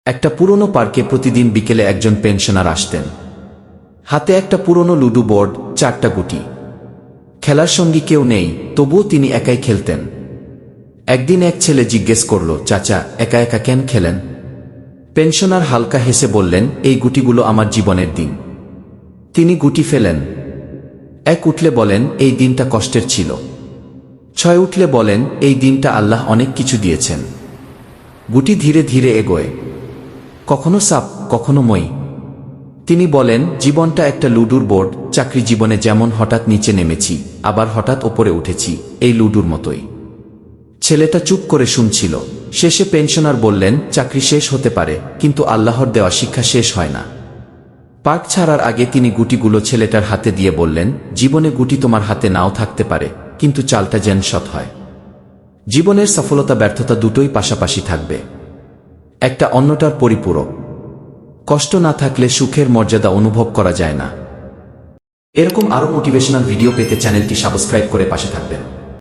একটা পুরনো পার্কে প্রতিদিন বিকেলে একজন পেনশনার আসতেন। হাতে একটা পুরনো লুডো বোর্ড, 4টা গুটি। খেলার সঙ্গী কেউ নেই, তবুও তিনি একাই খেলতেন। একদিন এক ছেলে জিজ্ঞেস করল, চাচা, একা একা কেন খেলেন? পেনশনার হালকা হেসে বললেন, এই গুটিগুলো আমার জীবনের দিন। তিনি গুটি ফেলেন। 1 উঠলে বলেন, এই দিনটা কষ্টের ছিল। 6 উঠলে বলেন, এই দিনটা আল্লাহ অনেক কিছু দিয়েছেন। গুটি ধীরে ধীরে এগোয়, কখনো সাপ, কখনো মই। তিনি বলেন, জীবনটা একটা লুডুর বোর্ড। চাকরি জীবনে যেমন হঠাৎ নিচে নেমেছি, আবার হঠাৎ ওপরে উঠেছি, এই লুডুর মতোই। ছেলেটা চুপ করে শুনছিল। শেষে পেনশনার বললেন, চাকরি শেষ হতে পারে, কিন্তু আল্লাহর দেওয়া শিক্ষা শেষ হয় না। পার্ক ছাড়ার আগে তিনি গুটিগুলো ছেলেটার হাতে দিয়ে বললেন, জীবনে গুটি তোমার হাতে নাও থাকতে পারে, কিন্তু চালটা যেন সৎ হয়। জীবনের সফলতা ব্যর্থতা দুটোই পাশাপাশি থাকবে, একটা অন্যটার পরিপূরক। কষ্ট না থাকলে সুখের মর্যাদা অনুভব করা যায় না। এরকম আরও মোটিভেশনাল ভিডিও পেতে চ্যানেলটি সাবস্ক্রাইব করে পাশে থাকবেন।